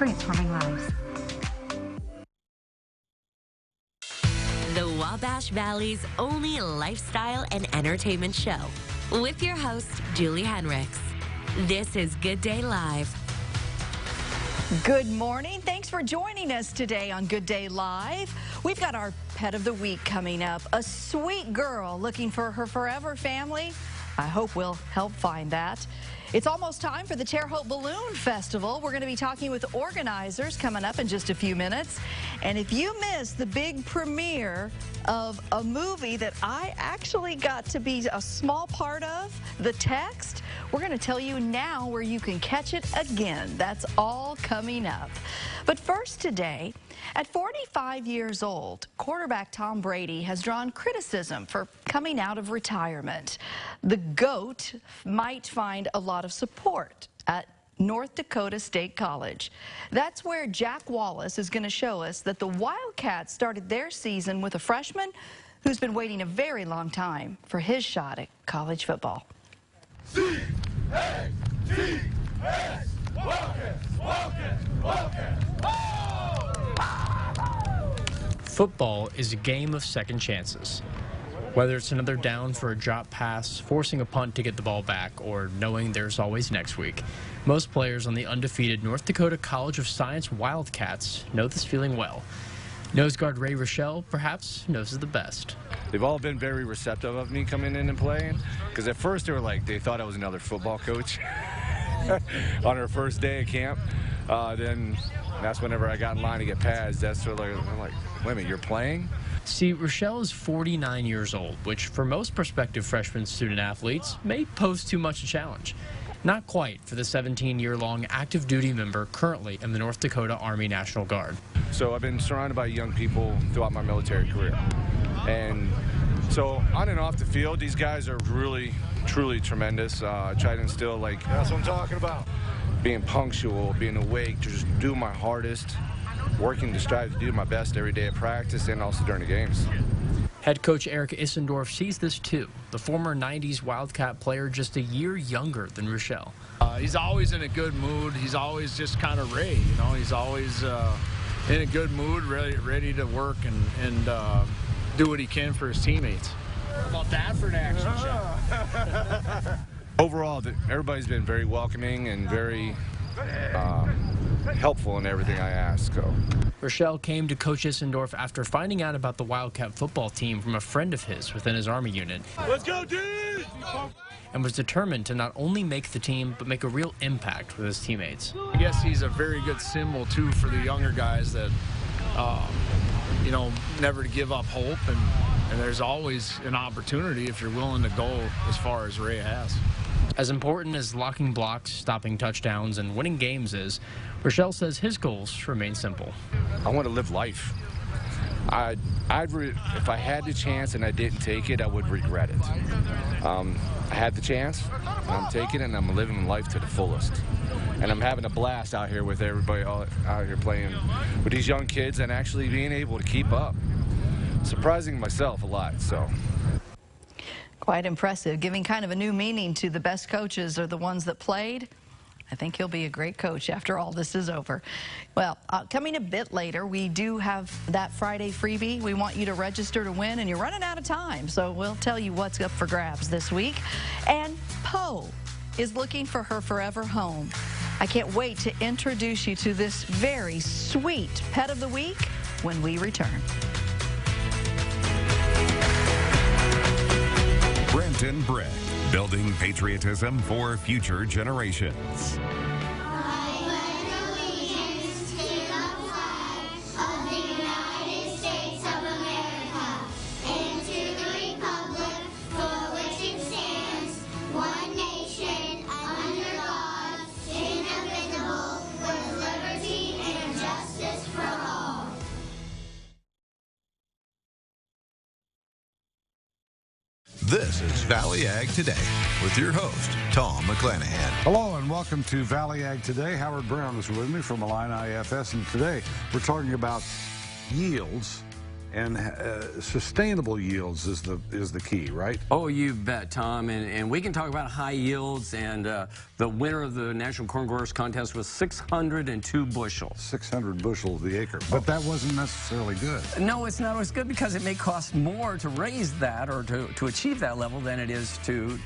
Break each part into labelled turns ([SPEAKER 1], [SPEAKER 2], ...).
[SPEAKER 1] transforming lives.
[SPEAKER 2] The Wabash Valley's only lifestyle and entertainment show with your host, Julie Henricks. This is Good Day Live.
[SPEAKER 3] Good morning. Thanks for joining us today on Good Day Live. We've got our pet of the week coming up. A sweet girl looking for her forever family. I hope we'll help find that. It's almost time for the Terre Haute Balloon Festival. We're going to be talking with organizers coming up in just a few minutes. And if you missed the big premiere of a movie that I actually got to be a small part of, The Text, we're going to tell you now where you can catch it again. That's all coming up. But first today, at 45 years old, quarterback Tom Brady has drawn criticism for coming out of retirement. The GOAT might find a lot of support at North Dakota State College. That's where Jack Wallace is going to show us that the Wildcats started their season with a freshman who's been waiting a very long time for his shot at college football.
[SPEAKER 4] C-A-T-S, Wildcats.
[SPEAKER 5] Football is a game of second chances. Whether it's another down for a drop pass, forcing a punt to get the ball back, or knowing there's always next week, most players on the undefeated North Dakota College of Science Wildcats know this feeling well. Nose guard Ray Rochelle perhaps knows it the best.
[SPEAKER 6] They've all been very receptive of me coming in and playing, because at first they thought I was another football coach on our first day of camp. Then that's whenever I got in line to get pads. That's sort of like, I'm like, wait a minute, you're playing?
[SPEAKER 5] See, Rochelle is 49 years old, which for most prospective freshman student athletes may pose too much a challenge. Not quite for the 17-year-long active duty member currently in the North Dakota Army National Guard.
[SPEAKER 6] So I've been surrounded by young people throughout my military career. And so on and off the field, these guys are really, truly tremendous. I try to instill, that's what I'm talking about. Being punctual, being awake, to just do my hardest, working to strive to do my best every day at practice and also during the games.
[SPEAKER 5] Head coach Eric Issendorf sees this too. The former 90s Wildcat player just a year younger than Rochelle.
[SPEAKER 7] He's always in a good mood. He's always just kind of Ray, you know. He's always in a good mood, ready to work and do what he can for his teammates.
[SPEAKER 5] How about that for an action shot?
[SPEAKER 6] Overall, everybody's been very welcoming and very helpful in everything I ask. So.
[SPEAKER 5] Rochelle came to Coach Issendorf after finding out about the Wildcat football team from a friend of his within his Army unit.
[SPEAKER 4] Let's go, dude!
[SPEAKER 5] And was determined to not only make the team, but make a real impact with his teammates.
[SPEAKER 7] I guess he's a very good symbol, too, for the younger guys that, never to give up hope. And there's always an opportunity if you're willing to go as far as Ray has.
[SPEAKER 5] As important as locking blocks, stopping touchdowns, and winning games is, Rochelle says his goals remain simple.
[SPEAKER 6] I want to live life. If I had the chance and I didn't take it, I would regret it. I had the chance, I'm taking it, and I'm living life to the fullest. And I'm having a blast out here with everybody out here playing with these young kids and actually being able to keep up. Surprising myself a lot, so.
[SPEAKER 3] Quite impressive, giving kind of a new meaning to the best coaches are the ones that played. I think he'll be a great coach after all this is over. Well, coming a bit later, we do have that Friday freebie. We want you to register to win, and you're running out of time, so we'll tell you what's up for grabs this week. And Poe is looking for her forever home. I can't wait to introduce you to this very sweet pet of the week when we return.
[SPEAKER 8] Brent and Brett, building patriotism for future generations. This is Valley Ag Today with your host, Tom McClanahan.
[SPEAKER 9] Hello and welcome to Valley Ag Today. Howard Brown is with me from Illini IFS, and today we're talking about yields And sustainable yields is the key, right?
[SPEAKER 1] Oh, you bet, Tom. And we can talk about high yields. And the winner of the National Corn Growers Contest was 602 bushels.
[SPEAKER 9] 600 bushels the acre. But that wasn't necessarily good.
[SPEAKER 1] No, it's not always good because it may cost more to raise that or to achieve that level than it is to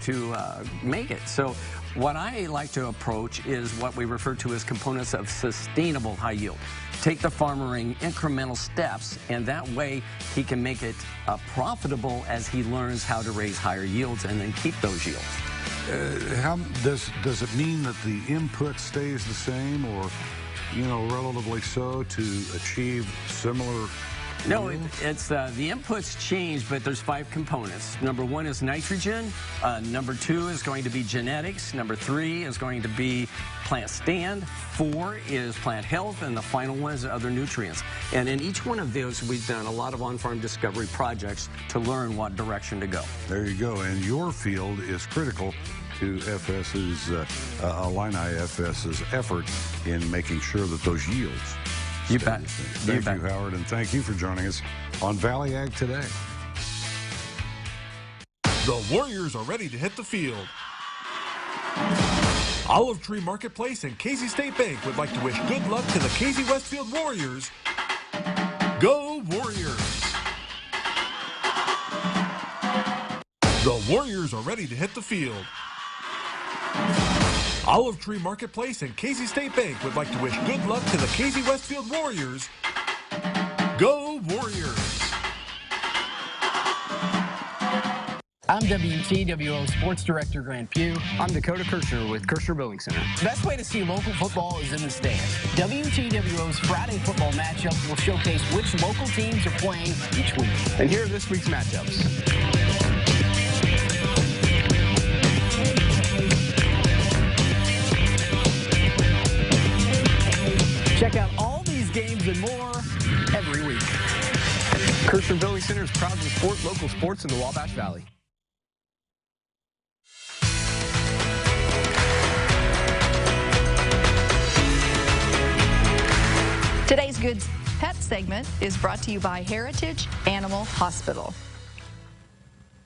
[SPEAKER 1] make it. So what I like to approach is what we refer to as components of sustainable high yield. Take the farmer in incremental steps, and that way he can make it profitable as he learns how to raise higher yields and then keep those yields.
[SPEAKER 9] How does it mean that the input stays the same, or relatively so, to achieve similar?
[SPEAKER 1] No, it's the inputs change, but there's 5 components. Number 1 is nitrogen. Number 2 is going to be genetics. Number 3 is going to be plant stand. 4 is plant health, and the final one is other nutrients. And in each one of those, we've done a lot of on-farm discovery projects to learn what direction to go.
[SPEAKER 9] There you go. And your field is critical to FS's, Illini FS's effort in making sure that those yields.
[SPEAKER 1] You bet.
[SPEAKER 9] Thank you, Howard, and thank you for joining us on Valley Ag Today.
[SPEAKER 4] The Warriors are ready to hit the field. Olive Tree Marketplace and Casey State Bank would like to wish good luck to the Casey Westfield Warriors. Go Warriors! The Warriors are ready to hit the field. Olive Tree Marketplace and Casey State Bank would like to wish good luck to the Casey Westfield Warriors. Go Warriors!
[SPEAKER 10] I'm WTWO Sports Director Grant Pugh.
[SPEAKER 11] I'm Dakota Kirshner with Kirshner Building Center.
[SPEAKER 10] The best way to see local football is in the stands. WTWO's Friday football matchup will showcase which local teams are playing each week.
[SPEAKER 11] And here are this week's matchups.
[SPEAKER 10] Check out all these games and more every week.
[SPEAKER 11] Kirshner Building Center is proud to support local sports in the Wabash Valley.
[SPEAKER 3] Today's Good Pet segment is brought to you by Heritage Animal Hospital.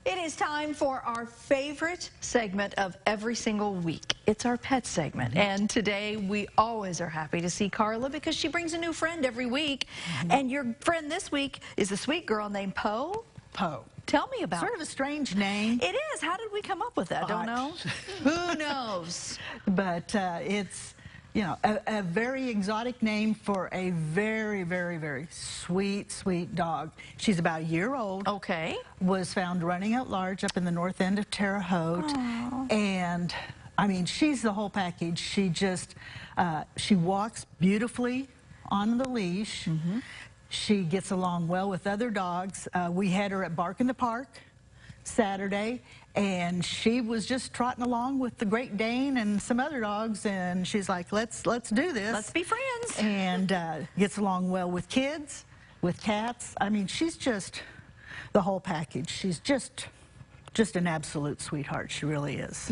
[SPEAKER 3] It is time for our favorite segment of every single week. It's our pet segment. And today we always are happy to see Carla because she brings a new friend every week. And your friend this week is a sweet girl named Poe.
[SPEAKER 12] Poe.
[SPEAKER 3] Tell me about it.
[SPEAKER 12] Sort of a strange name.
[SPEAKER 3] It is. How did we come up with that? Don't know. Who knows?
[SPEAKER 12] But it's, a very exotic name for a very, very, very sweet, sweet dog. She's about a year old.
[SPEAKER 3] Okay.
[SPEAKER 12] Was found running at large up in the north end of Terre Haute. Aww. And, I mean, she's the whole package. She just, she walks beautifully on the leash. Mm-hmm. She gets along well with other dogs. We had her at Bark in the Park Saturday, and she was just trotting along with the Great Dane and some other dogs, and she's like, let's do this.
[SPEAKER 3] Let's be friends.
[SPEAKER 12] And gets along well with kids, with cats. I mean, she's just the whole package. She's just an absolute sweetheart. She really is.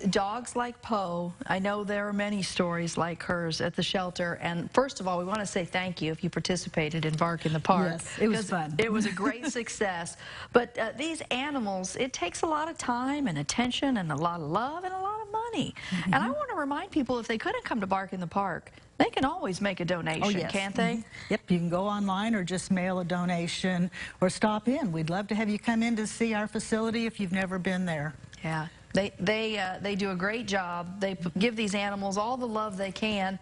[SPEAKER 3] Dogs like Poe, I know there are many stories like hers at the shelter. And first of all, we want to say thank you if you participated in Bark in the Park.
[SPEAKER 12] Yes, it was fun.
[SPEAKER 3] It was a great success. But these animals, it takes a lot of time and attention and a lot of love and a lot of money. Mm-hmm. And I want to remind people, if they couldn't come to Bark in the Park, they can always make a donation, can't they?
[SPEAKER 12] Mm-hmm. Yep, you can go online or just mail a donation or stop in. We'd love to have you come in to see our facility if you've never been there.
[SPEAKER 3] Yeah, they do a great job. They give these animals all the love they can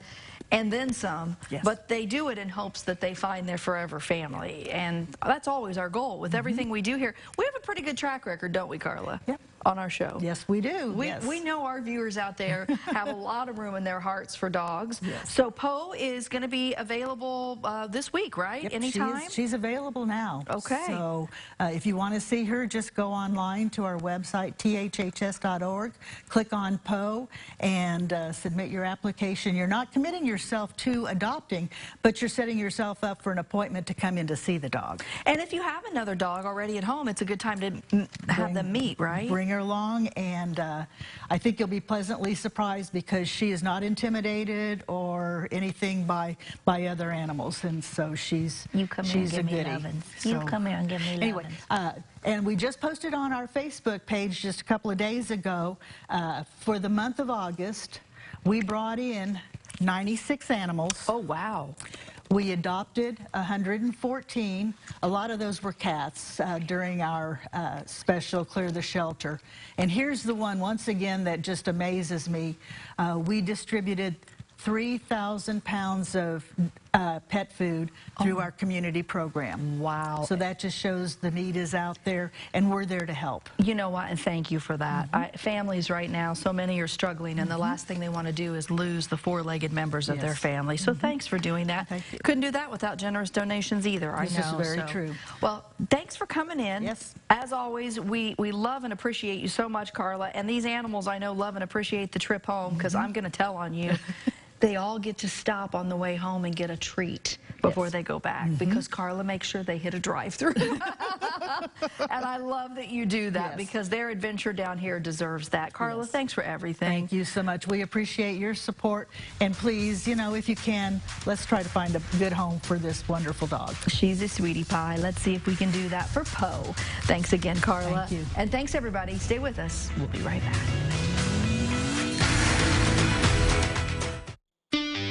[SPEAKER 3] and then some, but they do it in hopes that they find their forever family. And that's always our goal with everything we do here. We have a pretty good track record, don't we, Carla?
[SPEAKER 12] Yep.
[SPEAKER 3] On our show.
[SPEAKER 12] Yes, we do.
[SPEAKER 3] We know our viewers out there have a lot of room in their hearts for dogs.
[SPEAKER 12] Yes.
[SPEAKER 3] So Poe is going to be available this week, right?
[SPEAKER 12] Yep,
[SPEAKER 3] anytime?
[SPEAKER 12] She's available now.
[SPEAKER 3] Okay.
[SPEAKER 12] So if you want to see her, just go online to our website, thhs.org, click on Poe, and submit your application. You're not committing yourself to adopting, but you're setting yourself up for an appointment to come in to see the dog.
[SPEAKER 3] And if you have another dog already at home, it's a good time to have them meet, right?
[SPEAKER 12] Bring her along, and I think you'll be pleasantly surprised because she is not intimidated or or anything by other animals, and so she's
[SPEAKER 13] You come here and
[SPEAKER 12] she's
[SPEAKER 13] give
[SPEAKER 12] a
[SPEAKER 13] me
[SPEAKER 12] goodie.
[SPEAKER 13] lovin's. You come here and give me
[SPEAKER 12] Anyway,
[SPEAKER 13] lovin's.
[SPEAKER 12] and we just posted on our Facebook page just a couple of days ago, for the month of August, we brought in 96 animals.
[SPEAKER 3] Oh, wow.
[SPEAKER 12] We adopted 114. A lot of those were cats during our special Clear the Shelter. And here's the one, once again, that just amazes me. We distributed 3,000 pounds of pet food through our community program.
[SPEAKER 3] Wow.
[SPEAKER 12] So that just shows the need is out there, and we're there to help.
[SPEAKER 3] You know what, and thank you for that. Families right now, so many are struggling, and the last thing they want to do is lose the four-legged members of their family. So thanks for doing that.
[SPEAKER 12] Thank you.
[SPEAKER 3] Couldn't do that without generous donations either, I know.
[SPEAKER 12] This is very true.
[SPEAKER 3] Well, thanks for coming in.
[SPEAKER 12] Yes.
[SPEAKER 3] As always, we love and appreciate you so much, Carla, and these animals I know love and appreciate the trip home, because I'm going to tell on you. They all get to stop on the way home and get a treat before they go back, because Carla makes sure they hit a drive-through. And I love that you do that, because their adventure down here deserves that. Carla, thanks for everything.
[SPEAKER 12] Thank you so much. We appreciate your support, and please, you know, if you can, let's try to find a good home for this wonderful dog.
[SPEAKER 3] She's a sweetie pie. Let's see if we can do that for Poe. Thanks again, Carla.
[SPEAKER 12] Thank you.
[SPEAKER 3] And thanks, everybody. Stay with us. We'll be right back.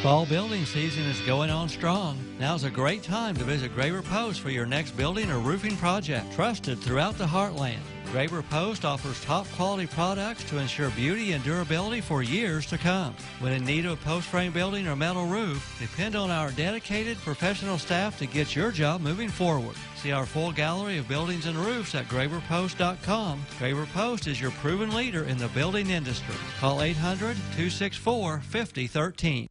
[SPEAKER 14] Fall building season is going on strong. Now's a great time to visit Graber Post for your next building or roofing project. Trusted throughout the heartland, Graber Post offers top quality products to ensure beauty and durability for years to come. When in need of a post frame building or metal roof, depend on our dedicated professional staff to get your job moving forward. See our full gallery of buildings and roofs at GraberPost.com. Graber Post is your proven leader in the building industry. Call 800-264-5013.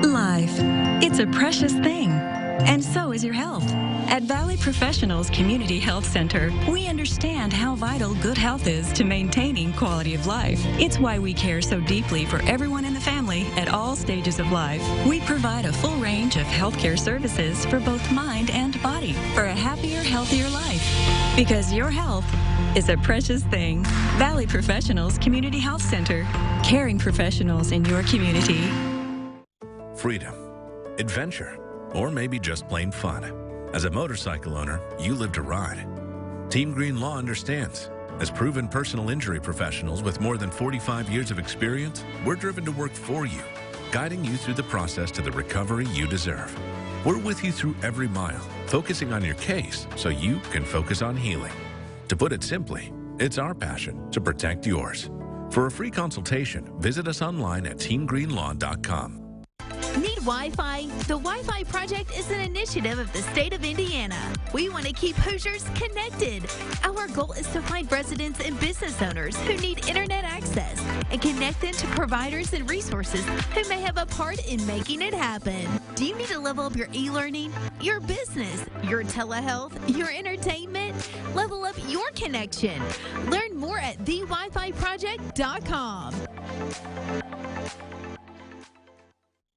[SPEAKER 15] Life. It's a precious thing. And so is your health. At Valley Professionals Community Health Center, we understand how vital good health is to maintaining quality of life. It's why we care so deeply for everyone in the family at all stages of life. We provide a full range of healthcare services for both mind and body for a happier, healthier life. Because your health is a precious thing. Valley Professionals Community Health Center, caring professionals in your community.
[SPEAKER 16] Freedom, adventure, or maybe just plain fun. As a motorcycle owner, you live to ride. Team Green Law understands. As proven personal injury professionals with more than 45 years of experience, we're driven to work for you, guiding you through the process to the recovery you deserve. We're with you through every mile, focusing on your case so you can focus on healing. To put it simply, it's our passion to protect yours. For a free consultation, visit us online at teamgreenlaw.com.
[SPEAKER 17] Need Wi-Fi? The Wi-Fi Project is an initiative of the state of Indiana. We want to keep Hoosiers connected. Our goal is to find residents and business owners who need internet access and connect them to providers and resources who may have a part in making it happen. Do you need to level up your e-learning, your business, your telehealth, your entertainment? Level up your connection. Learn more at thewifiproject.com.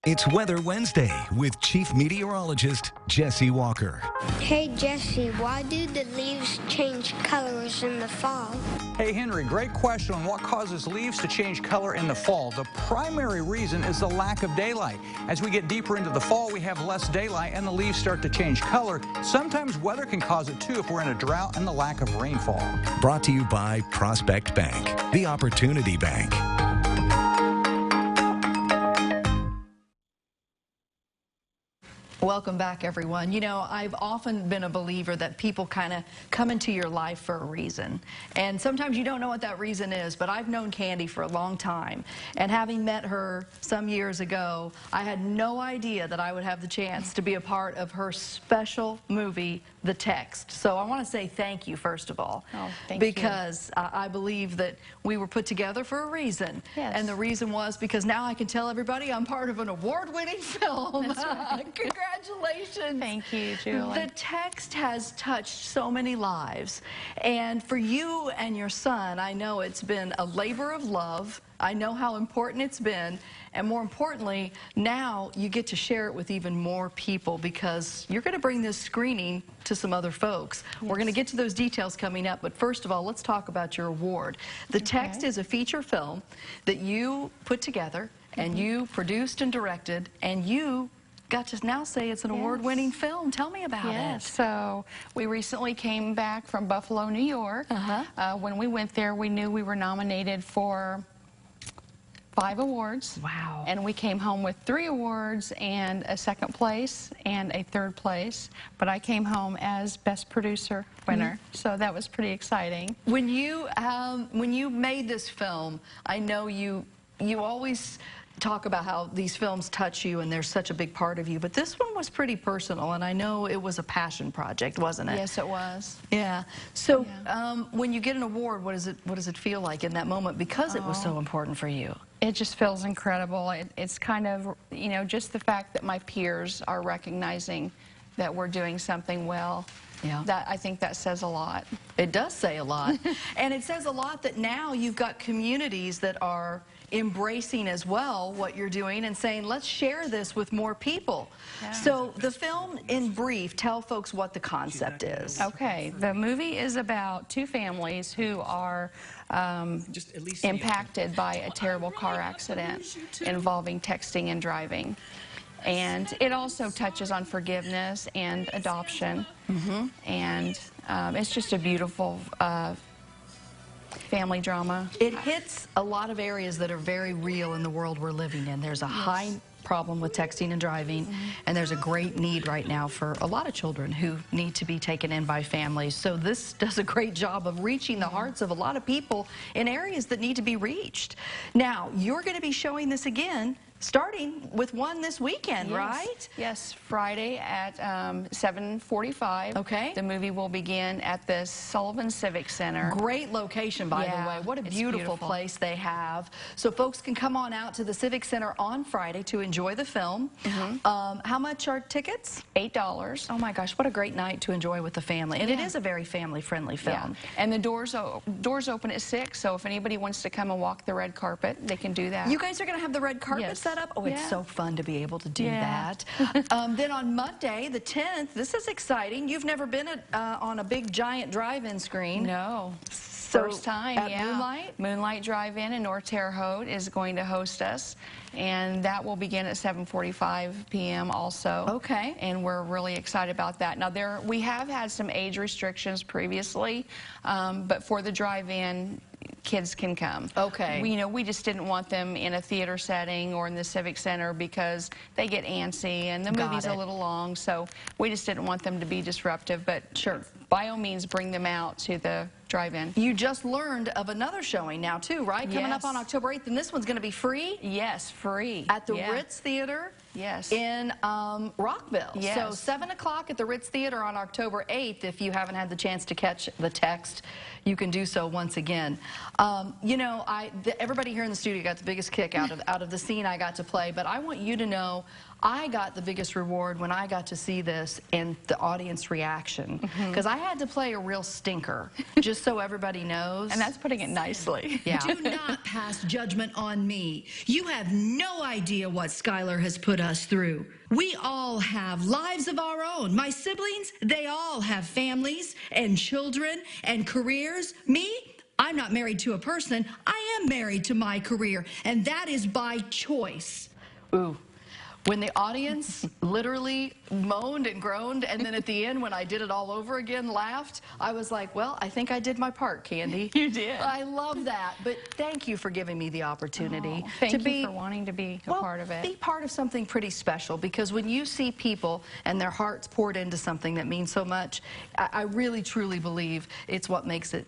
[SPEAKER 18] It's Weather Wednesday with Chief Meteorologist Jesse Walker.
[SPEAKER 19] Hey Jesse, why do the leaves change colors in the fall?
[SPEAKER 20] Hey Henry, great question on what causes leaves to change color in the fall. The primary reason is the lack of daylight. As we get deeper into the fall, we have less daylight and the leaves start to change color. Sometimes weather can cause it too if we're in a drought and the lack of rainfall.
[SPEAKER 18] Brought to you by Prospect Bank, the Opportunity Bank.
[SPEAKER 3] Welcome back, everyone. You know, I've often been a believer that people kind of come into your life for a reason. And sometimes you don't know what that reason is, but I've known Candy for a long time. And having met her some years ago, I had no idea that I would have the chance to be a part of her special movie, The Text. So I want to say thank you, first of all.
[SPEAKER 13] Oh, thank
[SPEAKER 3] because I believe that we were put together for a reason.
[SPEAKER 13] Yes.
[SPEAKER 3] And the reason was because now I can tell everybody I'm part of an award-winning film.
[SPEAKER 13] That's right.
[SPEAKER 3] Congratulations.
[SPEAKER 13] Thank you, Julie.
[SPEAKER 3] The Text has touched so many lives. And for you and your son, I know it's been a labor of love. I know how important it's been. And more importantly, now you get to share it with even more people because you're going to bring this screening to some other folks. Yes. We're going to get to those details coming up. But first of all, let's talk about your award. The Text is a feature film that you put together and you produced and directed, and you got to now say it's an award-winning film. Tell me about it.
[SPEAKER 13] So we recently came back from Buffalo, New York. When we went there, we knew we were nominated for 5 awards.
[SPEAKER 3] Wow.
[SPEAKER 13] And we came home with 3 awards and a 2nd place and a 3rd place. But I came home as Best Producer winner. So that was pretty exciting.
[SPEAKER 3] When you made this film, I know you always talk about how these films touch you and they're such a big part of you, but this one was pretty personal, and I know it was a passion project, wasn't it?
[SPEAKER 13] Yes, it was.
[SPEAKER 3] Yeah. So when you get an award, what does it feel like in that moment, because it was so important for you?
[SPEAKER 13] It just feels incredible. It's kind of, you know, just the fact that my peers are recognizing that we're doing something well.
[SPEAKER 3] Yeah.
[SPEAKER 13] I think that says a lot.
[SPEAKER 3] It does say a lot. And it says a lot that now you've got communities that are embracing as well what you're doing and saying, let's share this with more people.
[SPEAKER 13] Yeah.
[SPEAKER 3] So the film, in brief, tell folks what the concept is.
[SPEAKER 13] Okay, the movie is about 2 families who are impacted by a terrible car accident involving texting and driving. And it also touches on forgiveness and adoption. And it's just a beautiful family drama.
[SPEAKER 3] It hits a lot of areas that are very real in the world we're living in. There's a high problem with texting and driving, and there's a great need right now for a lot of children who need to be taken in by families. So this does a great job of reaching the hearts of a lot of people in areas that need to be reached. Now, you're going to be showing this again, starting with one this weekend, right?
[SPEAKER 13] Yes, Friday at 7:45.
[SPEAKER 3] Okay.
[SPEAKER 13] The movie will begin at the Sullivan Civic Center.
[SPEAKER 3] Great location, by the way. What a beautiful place they have. So folks can come on out to the Civic Center on Friday to enjoy the film. How much are tickets?
[SPEAKER 13] $8.
[SPEAKER 3] Oh my gosh, what a great night to enjoy with the family. And it is a very family-friendly film.
[SPEAKER 13] And the doors open at 6, so if anybody wants to come and walk the red carpet, they can do that.
[SPEAKER 3] You guys are going to have the red carpet set up? Oh, it's so fun to be able to do that. Then on Monday, the 10th, this is exciting. You've never been on a big, giant drive-in screen.
[SPEAKER 13] No.
[SPEAKER 3] So
[SPEAKER 13] First time,
[SPEAKER 3] at Moonlight?
[SPEAKER 13] Moonlight Drive-In in North Terre Haute is going to host us, and that will begin at 7:45 p.m. also.
[SPEAKER 3] Okay.
[SPEAKER 13] And we're really excited about that. Now, we have had some age restrictions previously, but for the drive-in, kids can come.
[SPEAKER 3] Okay.
[SPEAKER 13] We just didn't want them in a theater setting or in the Civic Center because they get antsy and the movie's a little long, so we just didn't want them to be disruptive. But sure, by all means, bring them out to the drive-in.
[SPEAKER 3] You just learned of another showing now too, right? Coming up on October 8th, and this one's going to be free?
[SPEAKER 13] Yes, free.
[SPEAKER 3] At the Ritz Theater?
[SPEAKER 13] Yes.
[SPEAKER 3] In Rockville.
[SPEAKER 13] Yes.
[SPEAKER 3] So 7 o'clock at the Ritz Theater on October 8th. If you haven't had the chance to catch the text, you can do so once again. You know, everybody here in the studio got the biggest kick out of the scene I got to play, but I want you to know I got the biggest reward when I got to see this and the audience reaction, because I had to play a real stinker, just so everybody knows.
[SPEAKER 13] And that's putting it nicely.
[SPEAKER 3] Yeah.
[SPEAKER 21] Do not pass judgment on me. You have no idea what Skylar has put us through. We all have lives of our own. My siblings, they all have families and children and careers. Me? I'm not married to a person. I am married to my career, and that is by choice.
[SPEAKER 3] Ooh. When the audience literally moaned and groaned, and then at the end, when I did it all over again, laughed, I was like, well, I think I did my part, Candy.
[SPEAKER 13] You did.
[SPEAKER 3] I love that. But thank you for giving me the opportunity
[SPEAKER 13] Thank you for wanting to be a part of it.
[SPEAKER 3] Be part of something pretty special, because when you see people and their hearts poured into something that means so much, I really, truly believe it's what makes it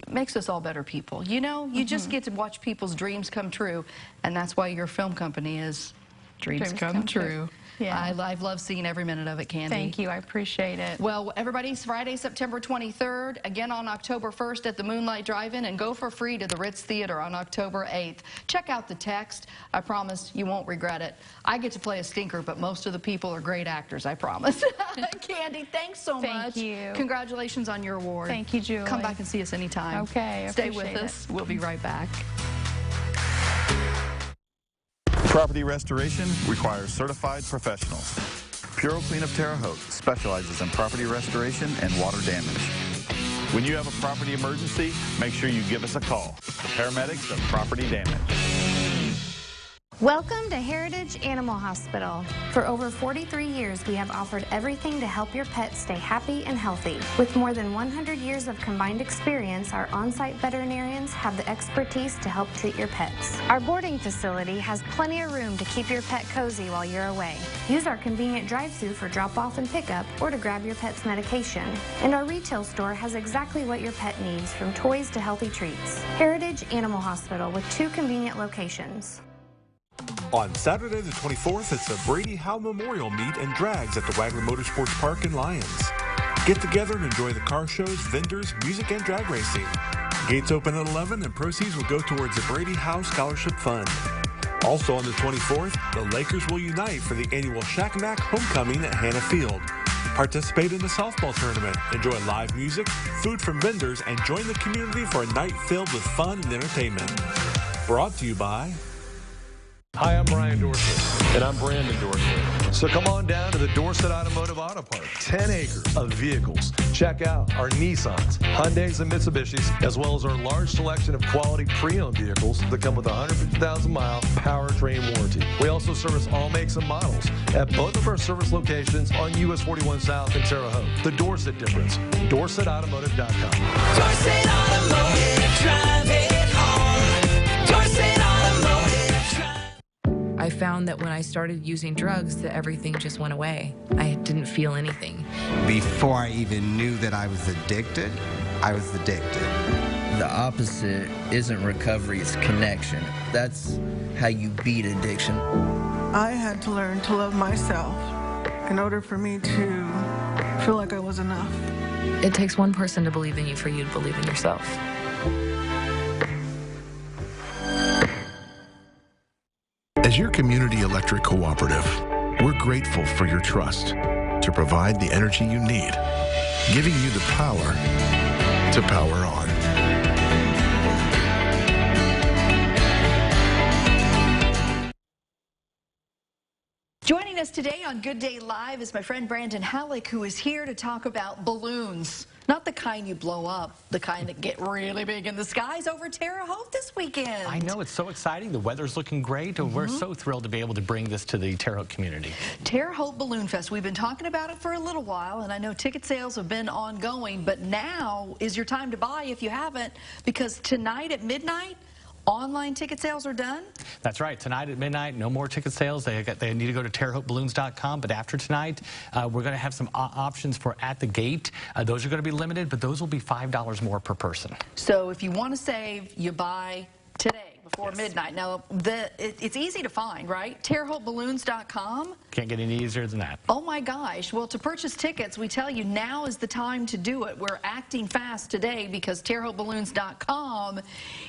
[SPEAKER 3] makes us all better people. You know, you just get to watch people's dreams come true, and that's why your film company is Dreams come true.
[SPEAKER 13] Yeah.
[SPEAKER 3] I've loved seeing every minute of it, Candy.
[SPEAKER 13] Thank you. I appreciate it.
[SPEAKER 3] Well, everybody's Friday, September 23rd, again on October 1st at the Moonlight Drive-In, and go for free to the Ritz Theater on October 8th. Check out the text. I promise you won't regret it. I get to play a stinker, but most of the people are great actors, I promise. Candy, thanks so much.
[SPEAKER 13] Thank you.
[SPEAKER 3] Congratulations on your award.
[SPEAKER 13] Thank you, Julie.
[SPEAKER 3] Come back and see us anytime.
[SPEAKER 13] Okay, I
[SPEAKER 3] Stay with
[SPEAKER 13] appreciate
[SPEAKER 3] us. We'll be right back.
[SPEAKER 22] Property restoration requires certified professionals. Puro Clean of Terre Haute specializes in property restoration and water damage. When you have a property emergency, make sure you give us a call. The paramedics of property damage.
[SPEAKER 2] Welcome to Heritage Animal Hospital. For over 43 years, we have offered everything to help your pet stay happy and healthy. With more than 100 years of combined experience, our on-site veterinarians have the expertise to help treat your pets. Our boarding facility has plenty of room to keep your pet cozy while you're away. Use our convenient drive-thru for drop-off and pickup or to grab your pet's medication. And our retail store has exactly what your pet needs, from toys to healthy treats. Heritage Animal Hospital with 2 convenient locations.
[SPEAKER 4] On Saturday the 24th, it's the Brady Howe Memorial Meet and Drags at the Wagner Motorsports Park in Lyons. Get together and enjoy the car shows, vendors, music, and drag racing. Gates open at 11 and proceeds will go towards the Brady Howe Scholarship Fund. Also on the 24th, the Lakers will unite for the annual Shack Mack Homecoming at Hannah Field. Participate in the softball tournament, enjoy live music, food from vendors, and join the community for a night filled with fun and entertainment. Brought to you by...
[SPEAKER 7] Hi, I'm Brian Dorsett. And I'm Brandon Dorsett. So come on down to the Dorsett Automotive Auto Park. 10 acres of vehicles. Check out our Nissans, Hyundais, and Mitsubishis, as well as our large selection of quality pre-owned vehicles that come with a 150,000-mile powertrain warranty. We also service all makes and models at both of our service locations on US 41 South and Terre Haute. The Dorsett difference. DorsettAutomotive.com.
[SPEAKER 23] Dorset Automotive, drive it hard. Dorset Automotive.
[SPEAKER 24] I found that when I started using drugs, that everything just went away. I didn't feel anything.
[SPEAKER 25] Before I even knew that I was addicted, I was addicted.
[SPEAKER 26] The opposite isn't recovery, it's connection. That's how you beat addiction.
[SPEAKER 27] I had to learn to love myself in order for me to feel like I was enough.
[SPEAKER 24] It takes one person to believe in you for you to believe in yourself.
[SPEAKER 28] As your community electric cooperative, we're grateful for your trust to provide the energy you need, giving you the power to power on.
[SPEAKER 3] Joining us today on Good Day Live is my friend Brandon Halleck, who is here to talk about balloons. Not the kind you blow up, the kind that get really big in the skies over Terre Haute this weekend.
[SPEAKER 29] I know, it's so exciting. The weather's looking great. We're so thrilled to be able to bring this to the Terre Haute community.
[SPEAKER 3] Terre Haute Balloon Fest. We've been talking about it for a little while, and I know ticket sales have been ongoing, but now is your time to buy if you haven't, because tonight at midnight, online ticket sales are done?
[SPEAKER 29] That's right. Tonight at midnight, no more ticket sales. They need to go to TerreHauteBalloons.com. But after tonight, we're going to have some options for at the gate. Those are going to be limited, but those will be $5 more per person.
[SPEAKER 3] So if you want to save, you buy today before midnight. Now, it's easy to find, right? TerreHauteBalloons.com.
[SPEAKER 29] Can't get any easier than that.
[SPEAKER 3] Oh my gosh. Well, to purchase tickets, we tell you now is the time to do it. We're acting fast today because TerreHauteBalloons.com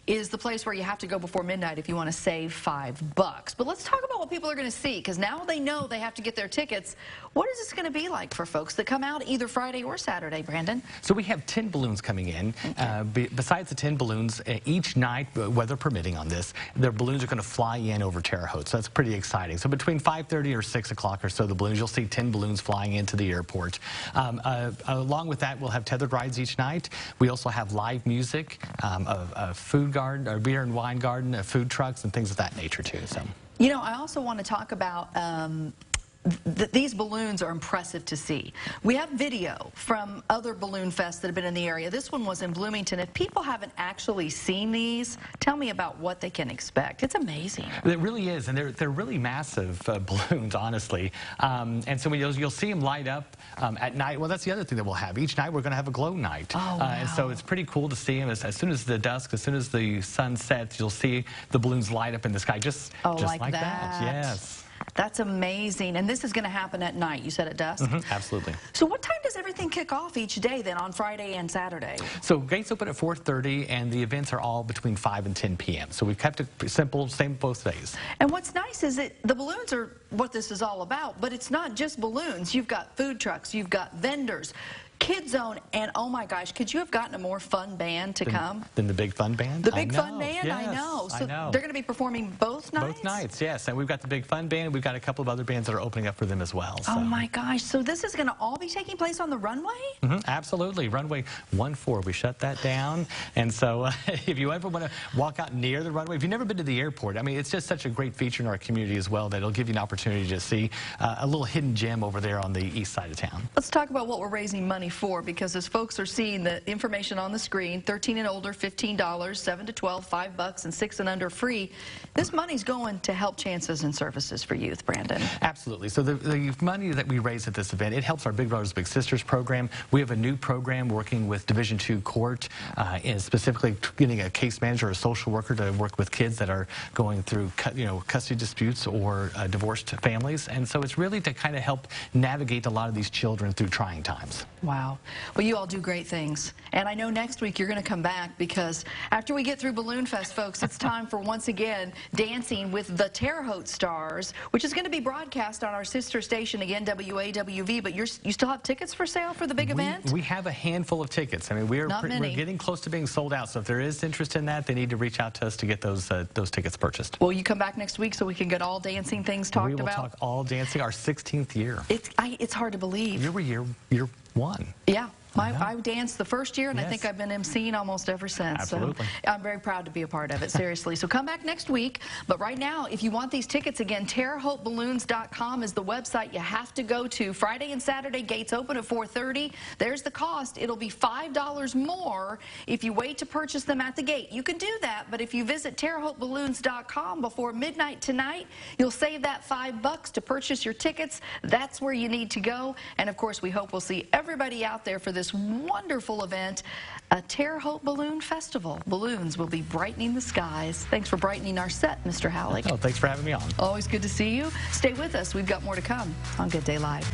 [SPEAKER 3] is the place where you have to go before midnight if you want to save $5. But let's talk about what people are going to see, because now they know they have to get their tickets. What is this going to be like for folks that come out either Friday or Saturday, Brandon?
[SPEAKER 29] So we have 10 balloons coming in. Besides the 10 balloons, each night, weather permitting on this, their balloons are going to fly in over Terre Haute. So that's pretty exciting. So between 5:30 or 6 o'clock or so, the balloons, you'll see 10 balloons flying into the airport. Along with that, we'll have tethered rides each night. We also have live music, a food garden, or beer and wine garden, food trucks, and things of that nature too. So,
[SPEAKER 3] you know, I also want to talk about these balloons are impressive to see. We have video from other balloon fests that have been in the area. This one was in Bloomington. If people haven't actually seen these, tell me about what they can expect. It's amazing.
[SPEAKER 29] It really is, and they're really massive balloons, honestly. And so you'll see them light up at night. Well, that's the other thing that we'll have. Each night we're going to have a glow night.
[SPEAKER 3] Oh, wow.
[SPEAKER 29] And so it's pretty cool to see them. As soon as the dusk, as soon as the sun sets, you'll see the balloons light up in the sky, just like that. Yes.
[SPEAKER 3] That's amazing. And this is going to happen at night. You said at dusk?
[SPEAKER 29] Absolutely.
[SPEAKER 3] So what time does everything kick off each day then on Friday and Saturday?
[SPEAKER 29] So gates open at 4:30 and the events are all between 5 and 10 p.m. So we've kept it simple, same both days.
[SPEAKER 3] And what's nice is that the balloons are what this is all about, but it's not just balloons. You've got food trucks, you've got vendors. Kid Zone, and oh my gosh, could you have gotten a more fun band to come?
[SPEAKER 29] Than the Big Fun Band?
[SPEAKER 3] The Big Fun Band,
[SPEAKER 29] yes,
[SPEAKER 3] I know. So
[SPEAKER 29] I know.
[SPEAKER 3] they're going to be performing both nights?
[SPEAKER 29] Both nights, yes. And we've got the Big Fun Band, and we've got a couple of other bands that are opening up for them as well. So.
[SPEAKER 3] Oh my gosh, so this is going to all be taking place on the runway?
[SPEAKER 29] Absolutely. Runway 14, we shut that down. And so if you ever want to walk out near the runway, if you've never been to the airport, I mean, it's just such a great feature in our community as well that it'll give you an opportunity to see a little hidden gem over there on the east side of town.
[SPEAKER 3] Let's talk about what we're raising money for, because as folks are seeing the information on the screen, 13 and older, $15, 7 to 12, $5, and 6 and under free. This money's going to help chances and services for youth, Brandon.
[SPEAKER 29] Absolutely. So the money that we raise at this event, it helps our Big Brothers Big Sisters program. We have a new program working with Division II Court, and specifically getting a case manager or a social worker to work with kids that are going through custody disputes or divorced families. And so it's really to kind of help navigate a lot of these children through trying times.
[SPEAKER 3] Wow. Well, you all do great things. And I know next week you're going to come back, because after we get through Balloon Fest, folks, it's time for, once again, dancing with the Terre Haute Stars, which is going to be broadcast on our sister station, again, WAWV. But you still have tickets for sale for the big event?
[SPEAKER 29] We have a handful of tickets. I mean, we're getting close to being sold out. So if there is interest in that, they need to reach out to us to get those tickets purchased.
[SPEAKER 3] Will you come back next week so we can get all dancing things talked about?
[SPEAKER 29] We will talk all dancing, our 16th year.
[SPEAKER 3] It's hard to believe.
[SPEAKER 29] You were year one.
[SPEAKER 3] Yeah. I danced the first year, and I think I've been emceeing almost ever since.
[SPEAKER 29] Absolutely.
[SPEAKER 3] So I'm very proud to be a part of it, seriously. So come back next week. But right now, if you want these tickets, again, TerreHauteBalloons.com is the website you have to go to. Friday and Saturday, gates open at 4:30. There's the cost. It'll be $5 more if you wait to purchase them at the gate. You can do that, but if you visit TerreHauteBalloons.com before midnight tonight, you'll save that $5 to purchase your tickets. That's where you need to go. And, of course, we hope we'll see everybody out there for this wonderful event, a Terre Haute Balloon Festival. Balloons will be brightening the skies. Thanks for brightening our set, Mr. Halleck.
[SPEAKER 29] Oh, thanks for having me on.
[SPEAKER 3] Always good to see you. Stay with us. We've got more to come on Good Day Live.